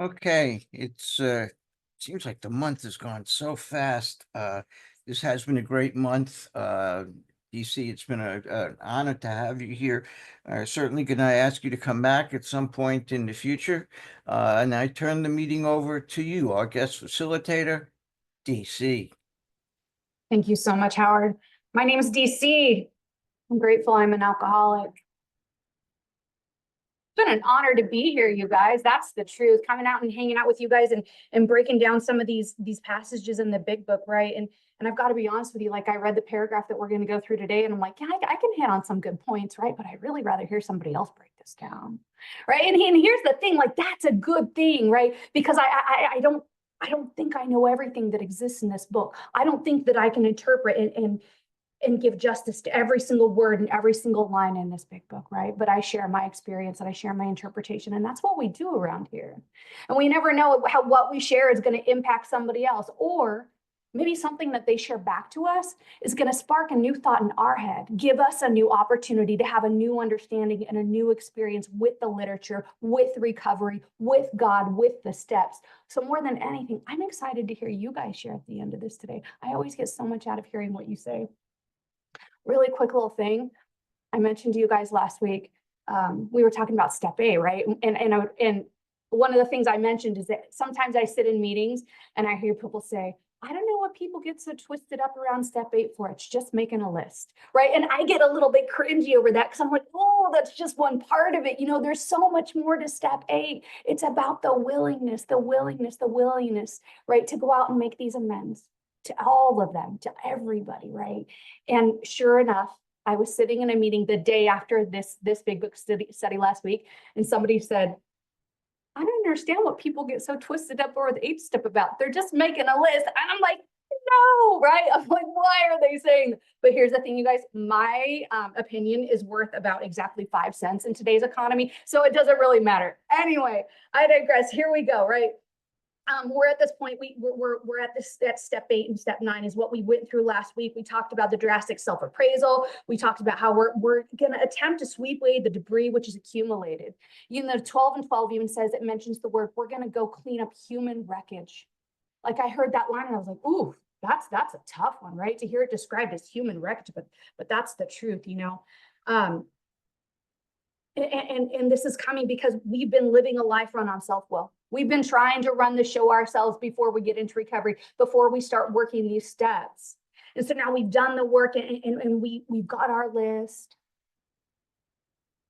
Okay, it's seems like the month has gone so fast. This has been a great month. DC, it's been an honor to have you here. Certainly going to ask you to come back at some point in the future. And I turn the meeting over to you, our guest facilitator, DC. Thank you so much, Howard. My name is DC. I'm grateful I'm an alcoholic. It's been an honor to be here, you guys. That's the truth. Coming out and hanging out with you guys and breaking down some of these passages in the big book, right? And I've got to be honest with you, like I read the paragraph that we're going to go through today, and I'm like, yeah, I can hit on some good points, right? But I'd really rather hear somebody else break this down, right? And here's the thing, like that's a good thing, right? Because I don't think I know everything that exists in this book. I don't think that I can interpret and give justice to every single word and every single line in this big book, right? But I share my experience and I share my interpretation, and that's what we do around here. And we never know how what we share is going to impact somebody else, or maybe something that they share back to us is going to spark a new thought in our head, give us a new opportunity to have a new understanding and a new experience with the literature, with recovery, with God, with the steps. So more than anything, I'm excited to hear you guys share at the end of this today. I always get so much out of hearing what you say. Really quick little thing. I mentioned to you guys last week, we were talking about step A, right? And one of the things I mentioned is that sometimes I sit in meetings and I hear people say, I don't know what people get so twisted up around step 8 for. It's just making a list, right? And I get a little bit cringy over that because I'm like, oh, that's just one part of it. You know, there's so much more to step 8. It's about the willingness, right? To go out and make these amends to all of them, to everybody, right? And sure enough, I was sitting in a meeting the day after this big book study last week, and somebody said, I don't understand what people get so twisted up over the 8th step about. They're just making a list. And I'm like, no, right? I'm like, why are they saying? But here's the thing, you guys, my opinion is worth about exactly 5 cents in today's economy. So it doesn't really matter. Anyway, I digress. Here we go, right? We're at this point, we're at this at step 8 and step 9 is what we went through last week. We talked about the drastic self-appraisal. We talked about how we're going to attempt to sweep away the debris which is accumulated. You know, 12 and 12 even says, it mentions the word, we're going to go clean up human wreckage. Like I heard that line and I was like, ooh, that's a tough one, right? To hear it described as human wreckage, but that's the truth, you know. And this is coming because we've been living a life run on self-will. We've been trying to run the show ourselves before we get into recovery, before we start working these steps. And so now we've done the work and we've got our list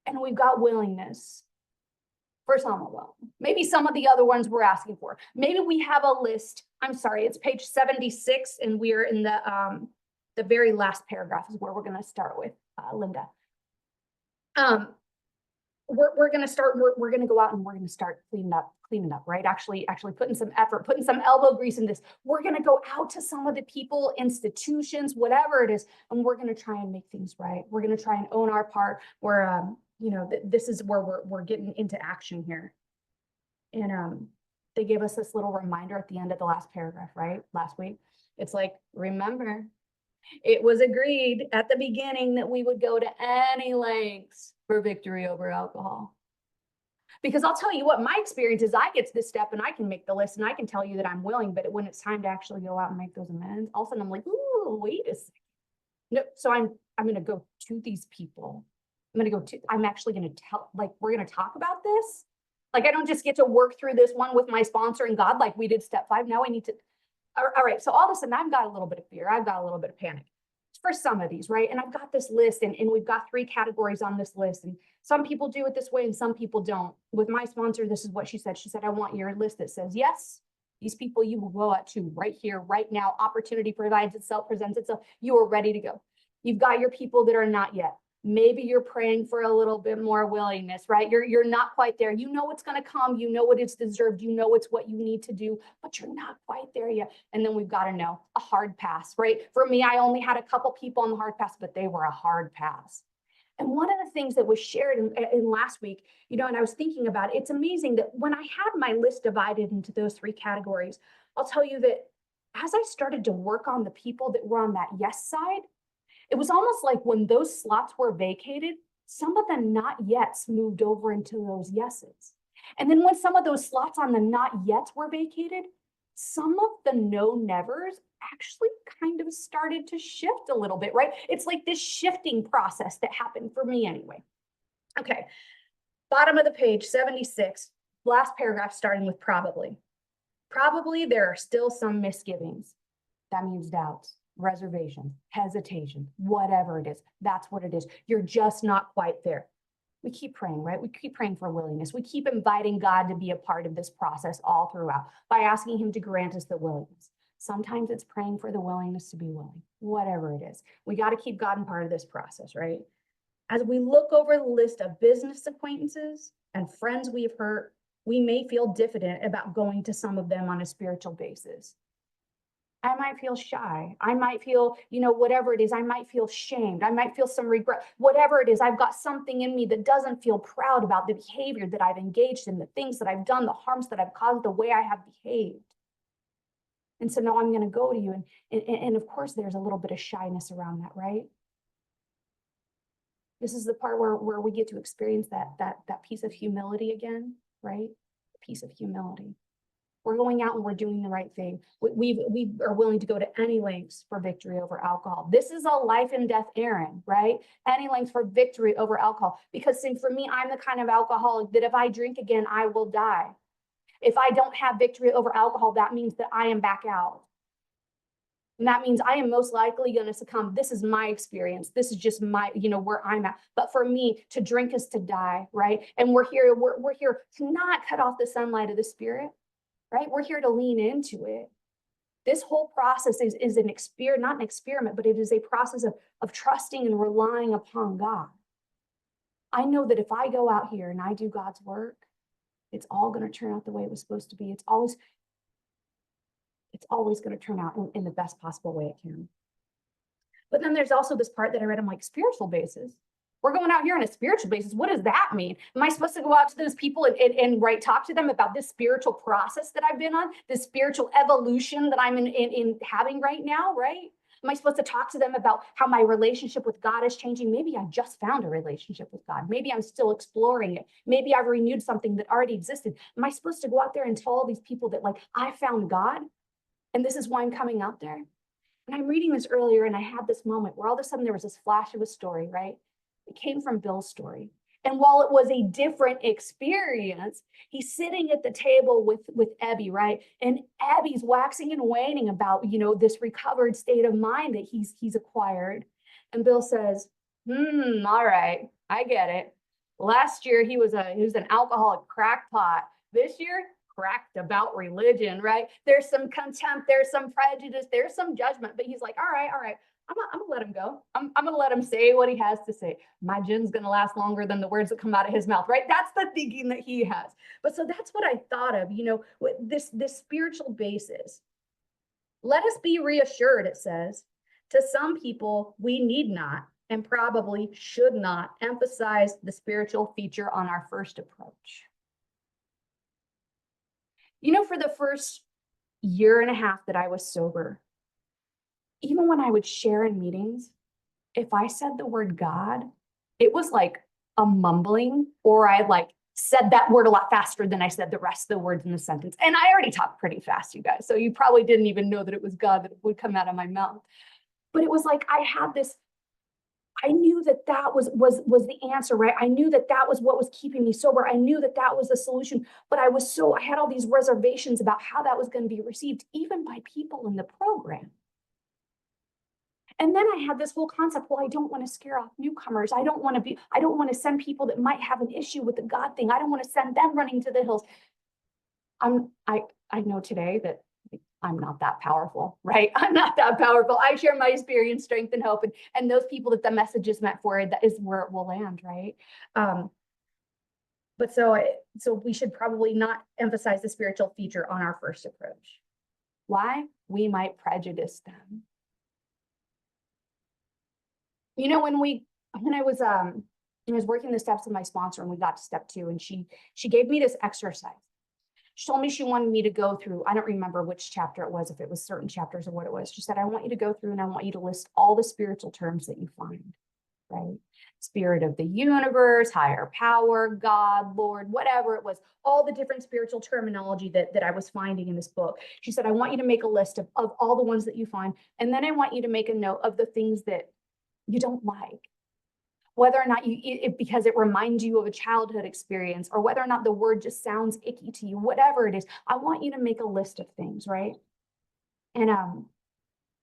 and we've got willingness for some of them. Maybe some of the other ones we're asking for. Maybe we have a list. I'm sorry, it's page 76 and we're in the very last paragraph is where we're going to start with, Linda. We're going to start, we're going to go out and we're going to start cleaning up, right? Actually putting some effort, putting some elbow grease in this. We're going to go out to some of the people, institutions, whatever it is, and we're going to try and make things right. We're going to try and own our part where, you know, this is where we're getting into action here. And they gave us this little reminder at the end of the last paragraph, right? Last week. It's like, remember, it was agreed at the beginning that we would go to any lengths for victory over alcohol. Because I'll tell you what, my experience is I get to this step and I can make the list and I can tell you that I'm willing, but when it's time to actually go out and make those amends, all of a sudden I'm like, ooh, wait a second. No, so I'm going to go to these people. I'm actually going to tell, like, we're going to talk about this. Like, I don't just get to work through this one with my sponsor and God, like we did step 5. Now I need to, all right. So all of a sudden I've got a little bit of fear. I've got a little bit of panic for some of these, right? And I've got this list and we've got 3 categories on this list. And some people do it this way and some people don't. With my sponsor, this is what she said. She said, I want your list that says, yes, these people you will go out to right here, right now. Opportunity presents itself. You are ready to go. You've got your people that are not yet. Maybe you're praying for a little bit more willingness, right? You're not quite there. You know what's going to come. You know what it's deserved. You know it's what you need to do, but you're not quite there yet. And then we've got to know a hard pass, right? For me, I only had a couple people on the hard pass, but they were a hard pass. And one of the things that was shared in last week, you know, and I was thinking about it, it's amazing that when I had my list divided into those 3 categories, I'll tell you that as I started to work on the people that were on that yes side, it was almost like when those slots were vacated, some of the not yets moved over into those yeses. And then when some of those slots on the not yet were vacated, some of the no nevers actually kind of started to shift a little bit, right? It's like this shifting process that happened for me anyway. Okay, bottom of the page, 76, last paragraph starting with probably. Probably there are still some misgivings. That means doubts, reservations, hesitation, whatever it is. That's what it is. You're just not quite there. We keep praying, right? We keep praying for willingness. We keep inviting God to be a part of this process all throughout by asking him to grant us the willingness. Sometimes it's praying for the willingness to be willing, whatever it is. We got to keep God in part of this process, right? As we look over the list of business acquaintances and friends we've hurt, we may feel diffident about going to some of them on a spiritual basis. I might feel shy. I might feel, whatever it is, I might feel shamed. I might feel some regret. Whatever it is, I've got something in me that doesn't feel proud about the behavior that I've engaged in, the things that I've done, the harms that I've caused, the way I have behaved. And so now I'm going to go to you. And of course, there's a little bit of shyness around that, right? This is the part where we get to experience that piece of humility again, right? The piece of humility. We're going out and we're doing the right thing. We are willing to go to any lengths for victory over alcohol. This is a life and death errand, right? Any lengths for victory over alcohol. Because see, for me, I'm the kind of alcoholic that if I drink again, I will die. If I don't have victory over alcohol, that means that I am back out. And that means I am most likely going to succumb. This is my experience. This is just my, where I'm at. But for me, to drink is to die, right? And we're here to not cut off the sunlight of the Spirit, right? We're here to lean into it. This whole process is an experiment, not an experiment, but it is a process of trusting and relying upon God. I know that if I go out here and I do God's work, it's all going to turn out the way it was supposed to be. It's always going to turn out in the best possible way it can. But then there's also this part that I read on like spiritual basis. We're going out here on a spiritual basis. What does that mean? Am I supposed to go out to those people and talk to them about this spiritual process that I've been on, this spiritual evolution that I'm in having right now, right? Am I supposed to talk to them about how my relationship with God is changing? Maybe I just found a relationship with God. Maybe I'm still exploring it. Maybe I've renewed something that already existed. Am I supposed to go out there and tell all these people that like, I found God and this is why I'm coming out there? And I'm reading this earlier and I had this moment where all of a sudden there was this flash of a story, right? It came from Bill's story. And while it was a different experience, he's sitting at the table with Abby, right? And Abby's waxing and waning about, this recovered state of mind that he's acquired. And Bill says, all right, I get it. Last year he was an alcoholic crackpot. This year, cracked about religion, right? There's some contempt, there's some prejudice, there's some judgment, but he's like, all right. I'm gonna let him go. I'm gonna let him say what he has to say. My gin's gonna last longer than the words that come out of his mouth, right? That's the thinking that he has. But so that's what I thought of, with this spiritual basis. Let us be reassured, it says, to some people, we need not and probably should not emphasize the spiritual feature on our first approach. For the first year and a half that I was sober, even when I would share in meetings, if I said the word God, it was like a mumbling, or I like said that word a lot faster than I said the rest of the words in the sentence. And I already talk pretty fast, you guys. So you probably didn't even know that it was God that would come out of my mouth. But it was like I had this, I knew that was the answer, right? I knew that was what was keeping me sober. I knew that was the solution, but I had all these reservations about how that was going to be received, even by people in the program. And then I had this whole concept, well, I don't want to scare off newcomers. I don't want to send people that might have an issue with the God thing. I don't want to send them running to the hills. I know today that I'm not that powerful, right? I'm not that powerful. I share my experience, strength, and hope. And those people that the message is meant for, that is where it will land, right? But so we should probably not emphasize the spiritual feature on our first approach. Why? We might prejudice them. When I was working the steps with my sponsor and we got to step 2, and she gave me this exercise. She told me she wanted me to go through, I don't remember which chapter it was, if it was certain chapters or what it was. She said, I want you to go through and I want you to list all the spiritual terms that you find. right? Spirit of the universe, higher power, God, Lord, whatever it was, all the different spiritual terminology that I was finding in this book. She said, I want you to make a list of all the ones that you find. And then I want you to make a note of the things that you don't like. Whether or not because it reminds you of a childhood experience, or whether or not the word just sounds icky to you, whatever it is, I want you to make a list of things, right? And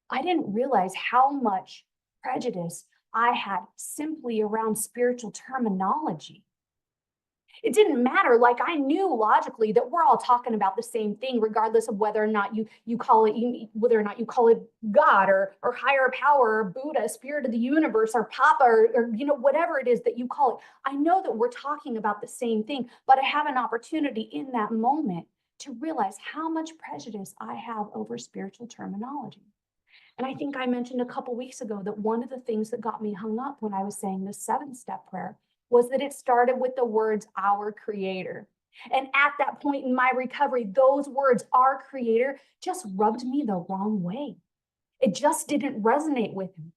I didn't realize how much prejudice I had simply around spiritual terminology. It didn't matter. Like, I knew logically that we're all talking about the same thing, regardless of whether or not you call it, whether or not you call it God or higher power or Buddha, spirit of the universe or Papa or whatever it is that you call it. I know that we're talking about the same thing, but I have an opportunity in that moment to realize how much prejudice I have over spiritual terminology. And I think I mentioned a couple weeks ago that one of the things that got me hung up when I was saying this 7-step prayer was that it started with the words, our creator. And at that point in my recovery, those words, our creator, just rubbed me the wrong way. It just didn't resonate with me.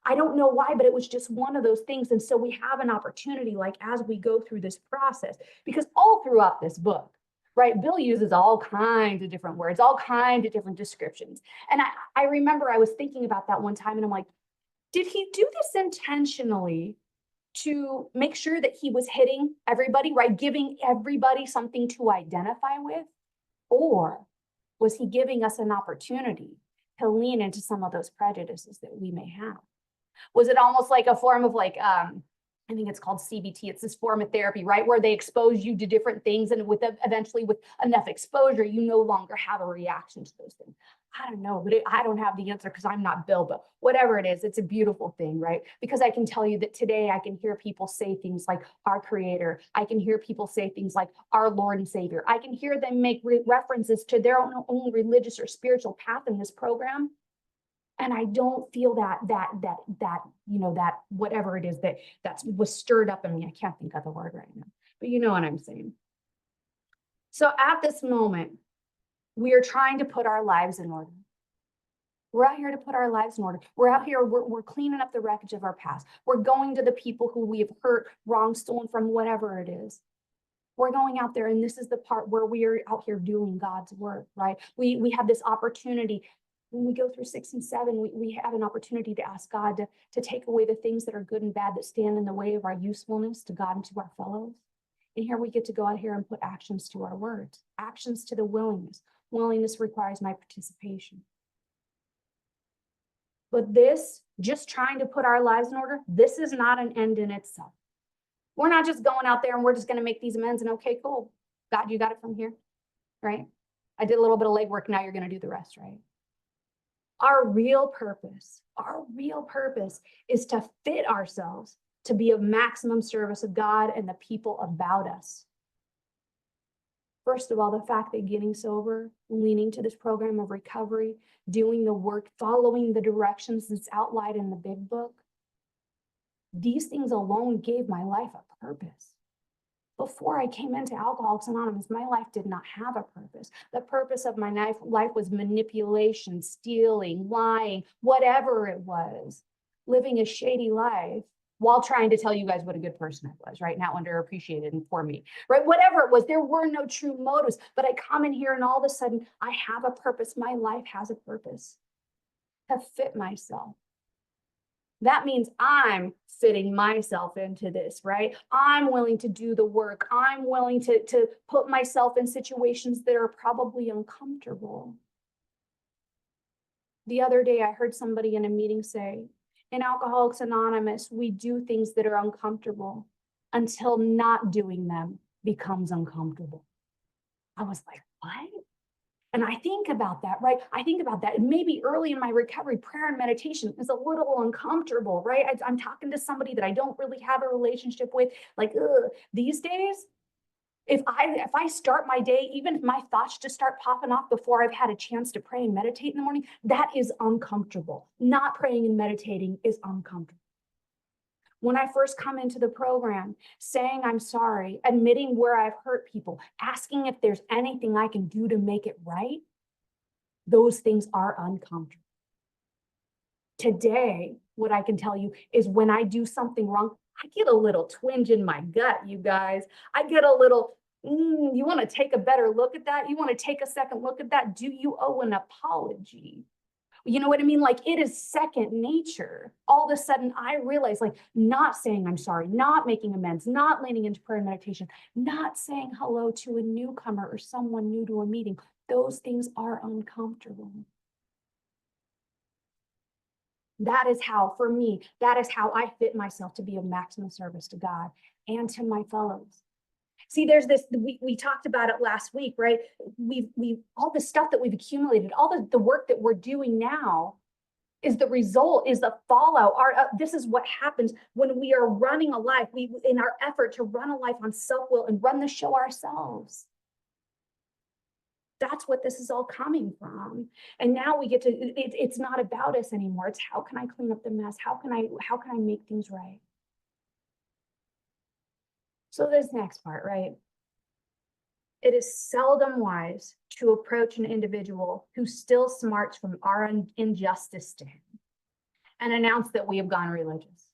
I don't know why, but it was just one of those things. And so we have an opportunity, like as we go through this process, because all throughout this book, right, Bill uses all kinds of different words, all kinds of different descriptions. And I remember I was thinking about that one time, and I'm like, did he do this intentionally to make sure that he was hitting everybody, right? Giving everybody something to identify with? Or was he giving us an opportunity to lean into some of those prejudices that we may have? Was it almost like a form of I think it's called CBT. It's this form of therapy, right? Where they expose you to different things, and eventually with enough exposure, you no longer have a reaction to those things. I don't know, but I don't have the answer because I'm not Bill, but whatever it is, it's a beautiful thing, right? Because I can tell you that today I can hear people say things like our creator. I can hear people say things like our Lord and Savior. I can hear them make references to their own religious or spiritual path in this program. And I don't feel that whatever it is that was stirred up in me. I can't think of the word right now, but you know what I'm saying. So at this moment, we are trying to put our lives in order. We're out here to put our lives in order. We're out here, we're cleaning up the wreckage of our past. We're going to the people who we have hurt, wronged, stolen from, whatever it is. We're going out there, and this is the part where we are out here doing God's work, right? We have this opportunity. When we go through 6 and 7, we have an opportunity to ask God to take away the things that are good and bad that stand in the way of our usefulness to God and to our fellows. And here we get to go out here and put actions to our words, actions to the willingness. Willingness requires my participation. But this, just trying to put our lives in order, this is not an end in itself. We're not just going out there and we're just going to make these amends and okay, cool. God, you got it from here, right? I did a little bit of legwork. Now you're going to do the rest, right? Our real purpose is to fit ourselves to be of maximum service of God and the people about us. First of all, the fact that getting sober, leaning to this program of recovery, doing the work, following the directions that's outlined in the big book, these things alone gave my life a purpose. Before I came into Alcoholics Anonymous, my life did not have a purpose. The purpose of my life was manipulation, stealing, lying, whatever it was, living a shady life while trying to tell you guys what a good person I was, right? Now underappreciated and for me, right? Whatever it was, there were no true motives, but I come in here and all of a sudden I have a purpose. My life has a purpose to fit myself. That means I'm fitting myself into this, right? I'm willing to do the work. I'm willing to put myself in situations that are probably uncomfortable. The other day, I heard somebody in a meeting say, in Alcoholics Anonymous, we do things that are uncomfortable until not doing them becomes uncomfortable. I was like, what? And I think about that, right? I think about that. And maybe early in my recovery, prayer and meditation is a little uncomfortable, right? I'm talking to somebody that I don't really have a relationship with. Like, these days, if I start my day, even if my thoughts just start popping off before I've had a chance to pray and meditate in the morning, that is uncomfortable. Not praying and meditating is uncomfortable. When I first come into the program, saying I'm sorry, admitting where I've hurt people, asking if there's anything I can do to make it right, those things are uncomfortable. Today, what I can tell you is when I do something wrong, I get a little twinge in my gut, you guys. I get a little, you want to take a better look at that? You want to take a second look at that? Do you owe an apology? You know what I mean? Like, it is second nature. All of a sudden, I realize, like, not saying I'm sorry, not making amends, not leaning into prayer and meditation, not saying hello to a newcomer or someone new to a meeting. Those things are uncomfortable. That is how, for me, that is how I fit myself to be of maximum service to God and to my fellows. See, there's this, we talked about it last week, right? We've all the stuff that we've accumulated, all the work that we're doing now is the result, is the fallout. This is what happens when we are running a life, in our effort to run a life on self-will and run the show ourselves. That's what this is all coming from. And now we get to, it's not about us anymore. It's how can I clean up the mess? How can I make things right? So this next part, right? It is seldom wise to approach an individual who still smarts from our injustice to him and announce that we have gone religious.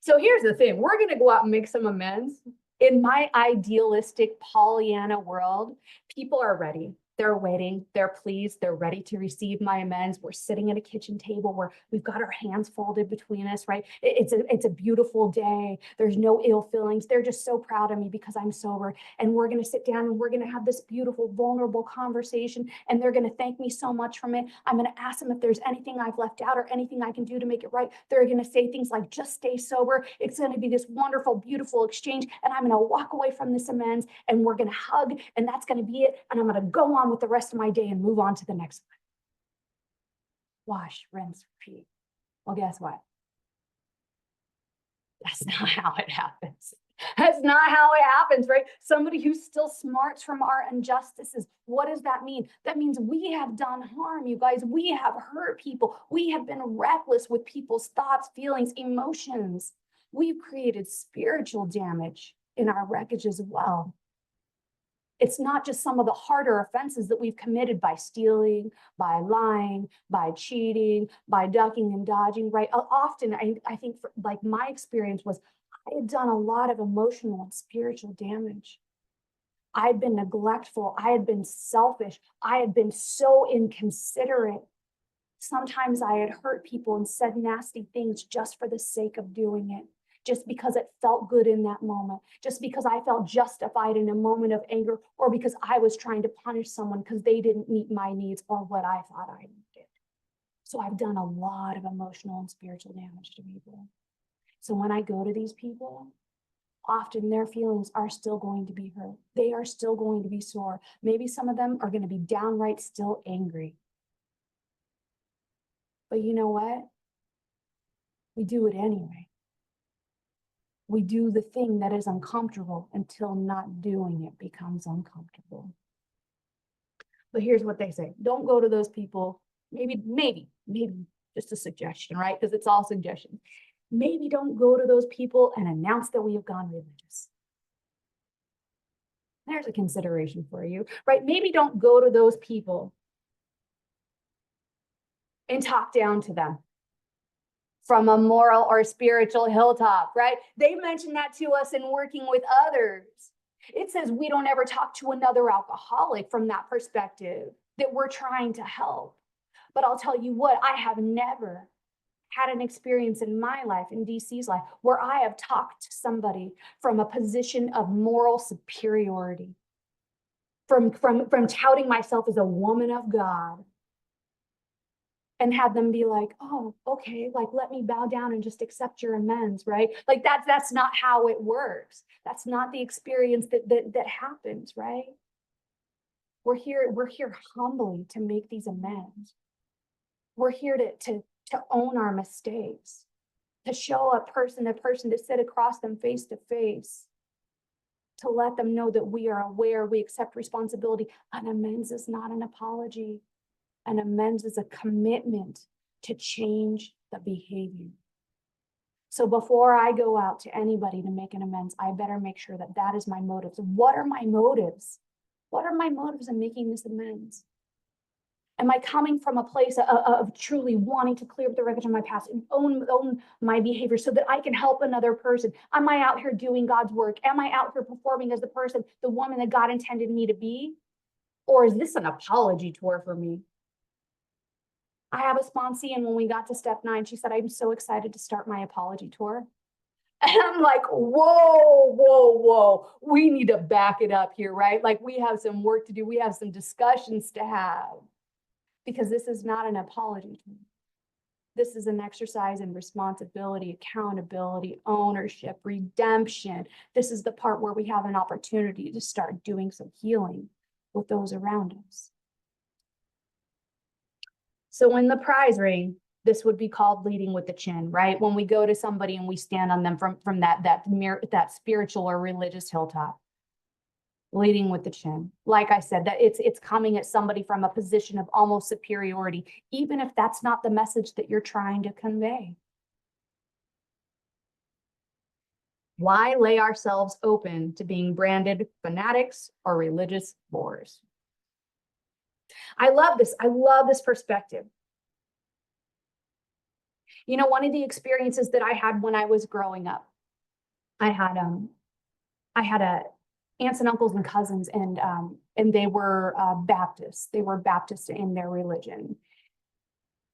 So here's the thing. We're going to go out and make some amends. In my idealistic Pollyanna world, people are ready. They're waiting, they're pleased, they're ready to receive my amends. We're sitting at a kitchen table where we've got our hands folded between us, right? It's a beautiful day. There's no ill feelings. They're just so proud of me because I'm sober. And we're going to sit down and we're going to have this beautiful, vulnerable conversation. And they're going to thank me so much from it. I'm going to ask them if there's anything I've left out or anything I can do to make it right. They're going to say things like, just stay sober. It's going to be this wonderful, beautiful exchange. And I'm going to walk away from this amends and we're going to hug and that's going to be it. And I'm going to go on with the rest of my day and move on to the next one. Wash, rinse, repeat. Well, guess what? That's not how it happens. That's not how it happens, right? Somebody who still smarts from our injustices. What does that mean? That means we have done harm, you guys. We have hurt people. We have been reckless with people's thoughts, feelings, emotions. We've created spiritual damage in our wreckage as well. It's not just some of the harder offenses that we've committed by stealing, by lying, by cheating, by ducking and dodging, right? Often, I think, like my experience was, I had done a lot of emotional and spiritual damage. I had been neglectful. I had been selfish. I had been so inconsiderate. Sometimes I had hurt people and said nasty things just for the sake of doing it. Just because it felt good in that moment, just because I felt justified in a moment of anger, or because I was trying to punish someone because they didn't meet my needs or what I thought I needed. So I've done a lot of emotional and spiritual damage to people. So when I go to these people, often their feelings are still going to be hurt. They are still going to be sore. Maybe some of them are going to be downright still angry. But you know what? We do it anyway. We do the thing that is uncomfortable until not doing it becomes uncomfortable. But here's what they say. Don't go to those people. Maybe, just a suggestion, right? Because it's all suggestions. Maybe don't go to those people and announce that we have gone religious. There's a consideration for you, right? Maybe don't go to those people and talk down to them from a moral or spiritual hilltop, right? They mention that to us in working with others. It says we don't ever talk to another alcoholic from that perspective, that we're trying to help. But I'll tell you what, I have never had an experience in my life, in DC's life, where I have talked to somebody from a position of moral superiority, from touting myself as a woman of God, and have them be like, oh, okay, like, let me bow down and just accept your amends, right? Like that's not how it works. That's not the experience that happens, right? We're here humbly to make these amends. We're here to own our mistakes, to show a person to sit across them face to face, to let them know that we are aware, we accept responsibility. An amends is not an apology. An amends is a commitment to change the behavior. So before I go out to anybody to make an amends, I better make sure that that is my motives. What are my motives? What are my motives in making this amends? Am I coming from a place of truly wanting to clear up the wreckage of my past and own my behavior so that I can help another person? Am I out here doing God's work? Am I out here performing as the person, the woman that God intended me to be? Or is this an apology tour for me? I have a sponsee, and when we got to step 9, she said, I'm so excited to start my apology tour. And I'm like, whoa, whoa, whoa. We need to back it up here, right? Like, we have some work to do. We have some discussions to have, because this is not an apology tour. This is an exercise in responsibility, accountability, ownership, redemption. This is the part where we have an opportunity to start doing some healing with those around us. So in the prize ring, this would be called leading with the chin, right? When we go to somebody and we stand on them from that spiritual or religious hilltop, leading with the chin. Like I said, that it's coming at somebody from a position of almost superiority, even if that's not the message that you're trying to convey. Why lay ourselves open to being branded fanatics or religious bores? I love this. I love this perspective. You know, one of the experiences that I had when I was growing up, I had a aunts and uncles and cousins, and they were Baptists. They were Baptist in their religion.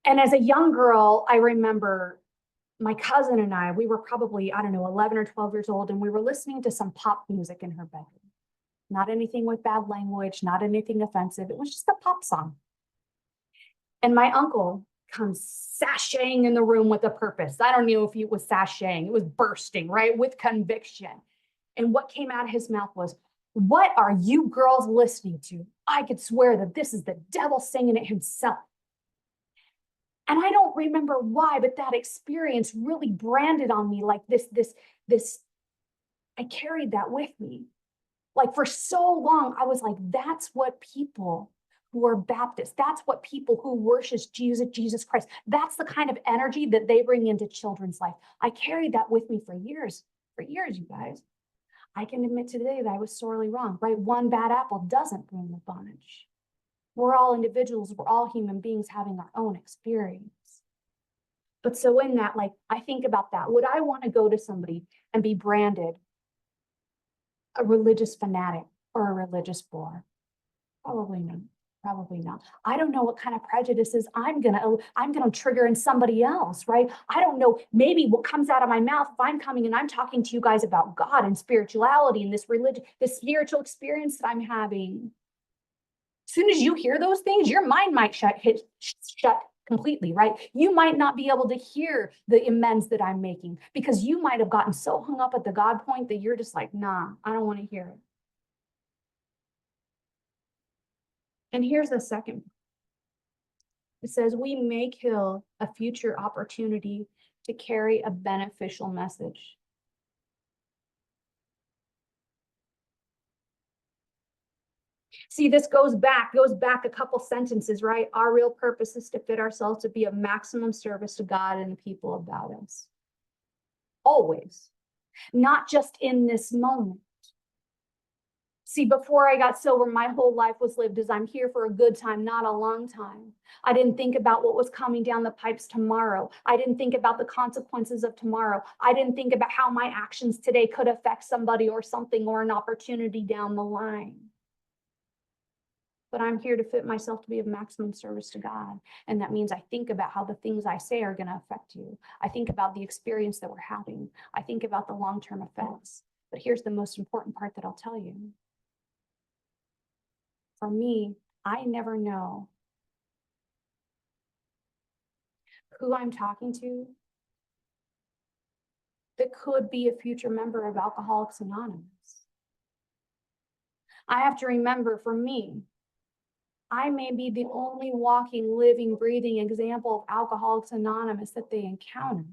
And as a young girl, I remember my cousin and I, we were probably, I don't know, 11 or 12 years old, and we were listening to some pop music in her bedroom. Not anything with bad language, not anything offensive. It was just a pop song. And my uncle comes sashaying in the room with a purpose. I don't know if it was sashaying, it was bursting, right? With conviction. And what came out of his mouth was, what are you girls listening to? I could swear that this is the devil singing it himself. And I don't remember why, but that experience really branded on me like this, I carried that with me. Like, for so long, I was like, that's what people who are Baptist, that's what people who worship Jesus Christ, that's the kind of energy that they bring into children's life. I carried that with me for years, you guys. I can admit today that I was sorely wrong, right? One bad apple doesn't bring the bunch. We're all individuals, we're all human beings having our own experience. But so in that, like, I think about that. Would I want to go to somebody and be branded a religious fanatic or a religious bore? Probably not. Probably not. I don't know what kind of prejudices I'm gonna trigger in somebody else, right? I don't know, maybe what comes out of my mouth if I'm coming and I'm talking to you guys about God and spirituality and this religion, this spiritual experience that I'm having. As soon as you hear those things, your mind might shut completely, right? You might not be able to hear the amends that I'm making because you might have gotten so hung up at the God point that you're just like, nah, I don't want to hear it. And here's the second. It says, we may kill a future opportunity to carry a beneficial message. See, this goes back a couple sentences, right? Our real purpose is to fit ourselves to be of maximum service to God and the people about us. Always, not just in this moment. See, before I got sober, my whole life was lived as I'm here for a good time, not a long time. I didn't think about what was coming down the pipes tomorrow. I didn't think about the consequences of tomorrow. I didn't think about how my actions today could affect somebody or something or an opportunity down the line. But I'm here to fit myself to be of maximum service to God. And that means I think about how the things I say are going to affect you. I think about the experience that we're having. I think about the long-term effects. But here's the most important part that I'll tell you. For me, I never know who I'm talking to that could be a future member of Alcoholics Anonymous. I have to remember, for me, I may be the only walking, living, breathing example of Alcoholics Anonymous that they encounter.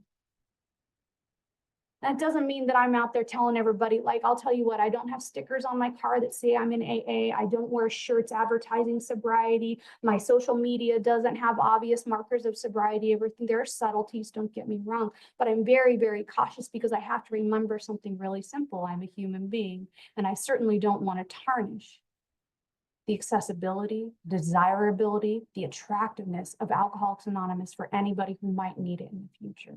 That doesn't mean that I'm out there telling everybody, like, I'll tell you what, I don't have stickers on my car that say I'm in AA. I don't wear shirts advertising sobriety. My social media doesn't have obvious markers of sobriety. Everything, there are subtleties, don't get me wrong, but I'm very, very cautious because I have to remember something really simple. I'm a human being, and I certainly don't want to tarnish the accessibility, desirability, the attractiveness of Alcoholics Anonymous for anybody who might need it in the future.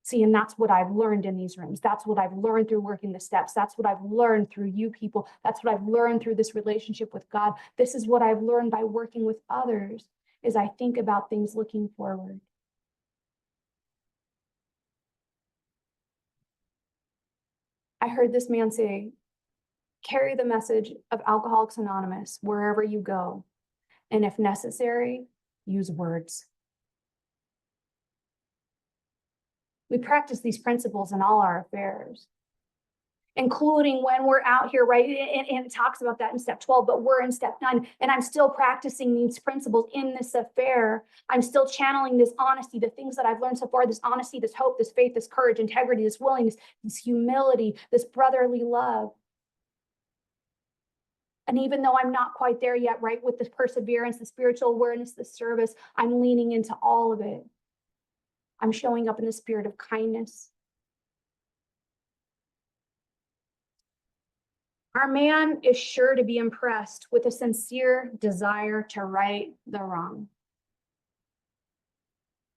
See, and that's what I've learned in these rooms. That's what I've learned through working the steps. That's what I've learned through you people. That's what I've learned through this relationship with God. This is what I've learned by working with others as I think about things looking forward. I heard this man say, carry the message of Alcoholics Anonymous wherever you go. And if necessary, use words. We practice these principles in all our affairs, including when we're out here, right? And it talks about that in step 12, but we're in step 9, and I'm still practicing these principles in this affair. I'm still channeling this honesty, the things that I've learned so far, this honesty, this hope, this faith, this courage, integrity, this willingness, this humility, this brotherly love. And even though I'm not quite there yet, right, with the perseverance, the spiritual awareness, the service, I'm leaning into all of it. I'm showing up in the spirit of kindness. Our man is sure to be impressed with a sincere desire to right the wrong.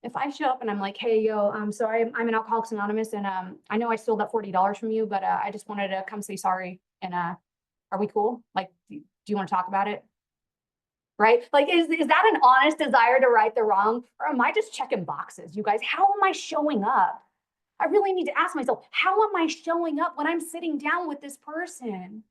If I show up and I'm like, hey, yo, so I'm an Alcoholics Anonymous, and I know I stole that $40 from you, but I just wanted to come say sorry. And are we cool? Like, do you want to talk about it? Right? Like, is that an honest desire to right the wrong? Or am I just checking boxes, you guys? How am I showing up? I really need to ask myself, how am I showing up when I'm sitting down with this person?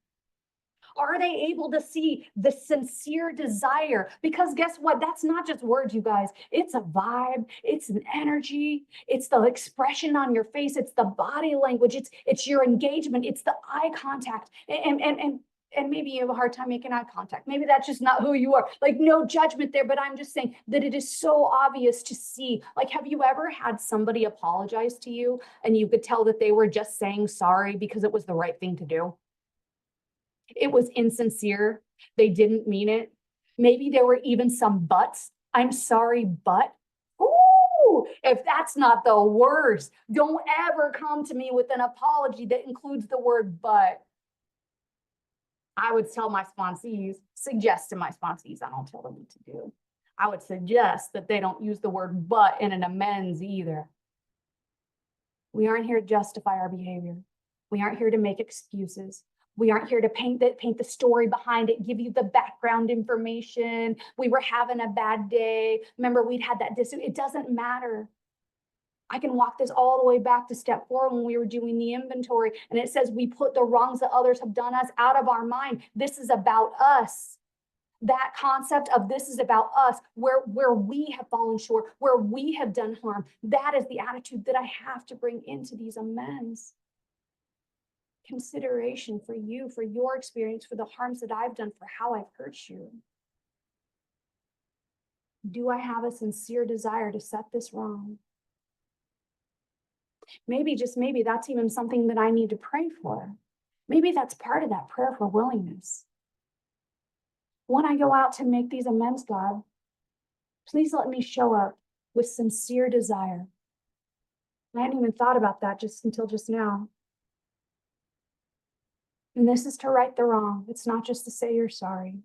Are they able to see the sincere desire? Because guess what? That's not just words, you guys. It's a vibe. It's an energy. It's the expression on your face. It's the body language. It's your engagement. It's the eye contact. And maybe you have a hard time making eye contact. Maybe that's just not who you are. Like, no judgment there, but I'm just saying that it is so obvious to see. Like, have you ever had somebody apologize to you and you could tell that they were just saying sorry because it was the right thing to do? It was insincere. They didn't mean it. Maybe there were even some buts. I'm sorry, but. Ooh, if that's not the worst, don't ever come to me with an apology that includes the word but. I would tell my sponsees, suggest to my sponsees, I don't tell them what to do. I would suggest that they don't use the word but in an amends either. We aren't here to justify our behavior. We aren't here to make excuses. We aren't here to paint the story behind it, give you the background information. We were having a bad day. Remember, we'd had that it doesn't matter. I can walk this all the way back to step 4 when we were doing the inventory. And it says we put the wrongs that others have done us out of our mind. This is about us. That concept of this is about us, where we have fallen short, where we have done harm. That is the attitude that I have to bring into these amends. Consideration for you, for your experience, for the harms that I've done, for how I've hurt you. Do I have a sincere desire to set this wrong? Maybe, just maybe, that's even something that I need to pray for. Maybe that's part of that prayer for willingness. When I go out to make these amends, God, please let me show up with sincere desire. I hadn't even thought about that until just now. And this is to right the wrong. It's not just to say you're sorry.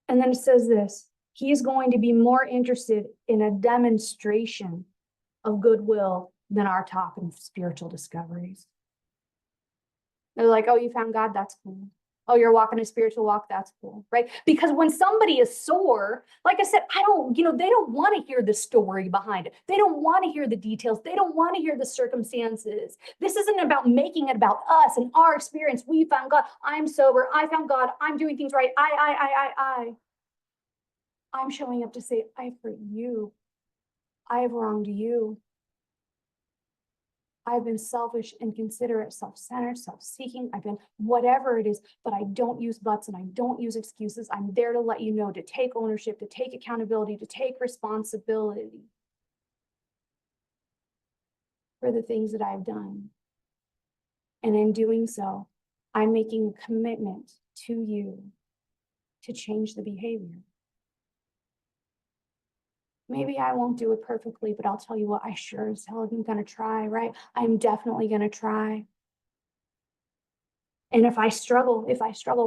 And then it says this, he is going to be more interested in a demonstration of goodwill than our talk and spiritual discoveries. They're like, oh, you found God? That's cool. Oh, you're walking a spiritual walk? That's cool, right? Because when somebody is sore, like I said, they don't want to hear the story behind it. They don't want to hear the details. They don't want to hear the circumstances. This isn't about making it about us and our experience. We found God. I'm sober. I found God. I'm doing things right. I'm showing up to say, I've hurt you. I have wronged you. I've been selfish, inconsiderate, self-centered, self-seeking. I've been whatever it is, but I don't use buts and I don't use excuses. I'm there to let you know, to take ownership, to take accountability, to take responsibility for the things that I've done. And in doing so, I'm making a commitment to you to change the behavior. Maybe I won't do it perfectly, but I'll tell you what, I sure as hell am going to try, right? I'm definitely going to try. And if I struggle,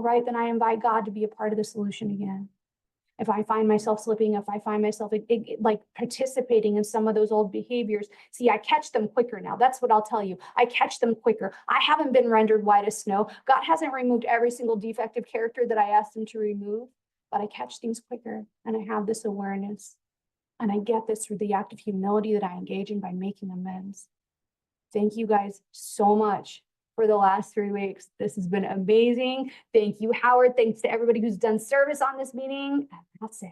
right, then I invite God to be a part of the solution again. If I find myself slipping, if I find myself like participating in some of those old behaviors, see, I catch them quicker now. That's what I'll tell you. I catch them quicker. I haven't been rendered white as snow. God hasn't removed every single defective character that I asked him to remove, but I catch things quicker and I have this awareness. And I get this through the act of humility that I engage in by making amends. Thank you guys so much for the last 3 weeks. This has been amazing. Thank you, Howard. Thanks to everybody who's done service on this meeting. That's it.